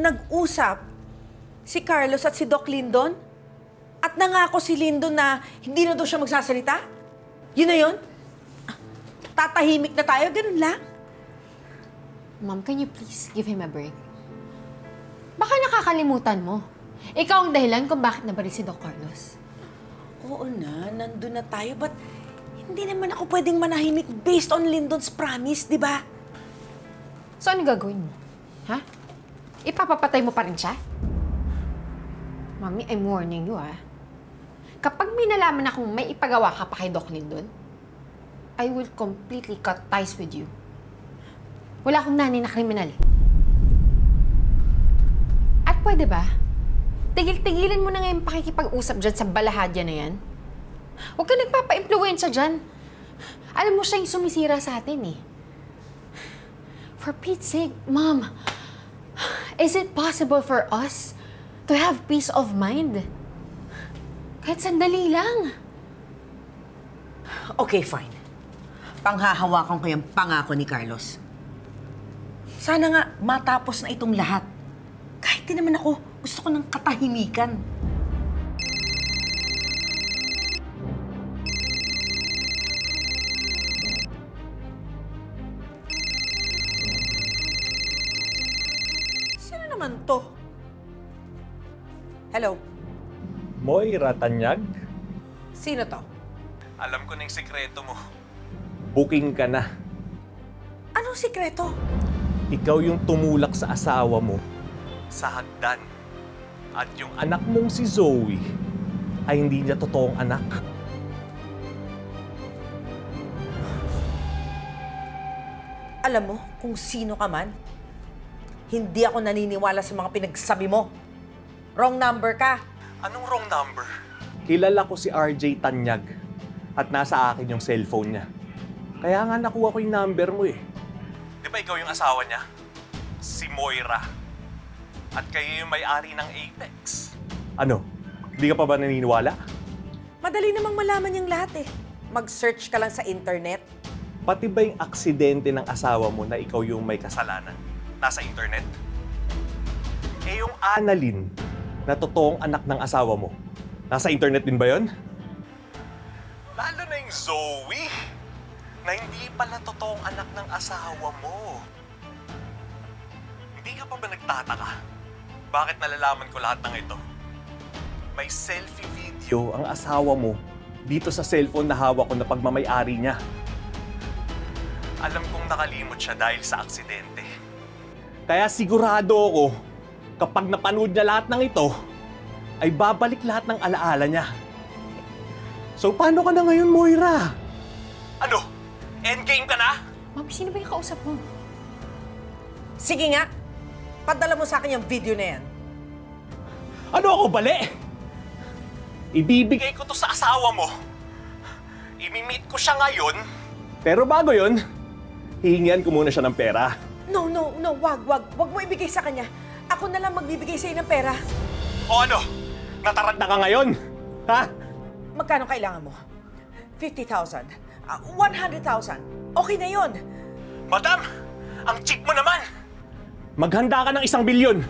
nag-usap si Carlos at si Doc Lindon? At nangako si Lindon na hindi na daw siya magsasalita? Yun na yun? Tatahimik na tayo? Ganun lang? Ma'am, can you please give him a break? Baka nakakalimutan mo. Ikaw ang dahilan kung bakit nabaril si Doc Carlos. Oo na, nandun na tayo. But hindi naman ako pwedeng manahimik based on Lindon's promise, di ba? So, ano gagawin mo? Ha? Ipapapatay mo pa rin siya? Mami, I'm warning you, ha? Kapag may nalaman akong may ipagawa ka pa kay Doc Lindon, I will completely cut ties with you. Wala akong nanay na kriminal. At pwede ba? Tigil-tigilin mo na ngayon pakikipag-usap dyan sa balahadya na yan. Huwag ka nagpapa-impluensya dyan. Alam mo siya yung sumisira sa atin, eh. For Pete's sake, Mom, is it possible for us to have peace of mind? Kahit sandali lang. Okay, fine. Panghahawakan ko yung pangako ni Carlos. Sana nga matapos na itong lahat. Kahit di naman ako, gusto ko ng katahimikan. Sino naman to? Hello? Moira Tanyag? Sino to? Alam ko na yung sikreto mo. Booking ka na. Anong sikreto? Ikaw yung tumulak sa asawa mo sa hagdan. At yung anak mong si Zoe ay hindi niya totoong anak. Alam mo kung sino ka man, hindi ako naniniwala sa mga pinagsabi mo. Wrong number ka. Anong wrong number? Kilala ko si RJ Tanyag at nasa akin yung cellphone niya. Kaya nga nakuha ko yung number mo eh. Di ba ikaw yung asawa niya? Si Moira. At kayo yung may-ari ng Apex. Ano? Hindi ka pa ba naniniwala? Madali namang malaman yung lahat eh. Mag-search ka lang sa internet. Pati ba yung aksidente ng asawa mo na ikaw yung may kasalanan? Nasa internet? Eh yung Annalyn na totoong anak ng asawa mo, nasa internet din ba yun? Lalo na yung Zoe na hindi pala totoong anak ng asawa mo. Hindi ka pa ba nagtataka? Bakit nalalaman ko lahat ng ito? May selfie video ang asawa mo dito sa cellphone na hawak ko na pagmamay-ari niya. Alam kong nakalimot siya dahil sa aksidente. Kaya sigurado ako, kapag napanood niya lahat ng ito, ay babalik lahat ng alaala niya. So paano ka na ngayon, Moira? Ano? Endgame ka na? Mami, sino ba yung kausap mo? Sige nga, padala mo sa akin yung video na yan. Ano ako, bali? Ibibigay ko to sa asawa mo. Imi-meet ko siya ngayon. Pero bago yun, hihingian ko muna siya ng pera. No, wag. Wag mo ibigay sa kanya. Ako na lang magbibigay sa'yo ng pera. O ano? Nataranta ka ngayon? Ha? Magkano kailangan mo? 50,000. 100,000. Okay na yon. Madam, ang cheap mo naman! Maghanda ka ng 1 bilyon.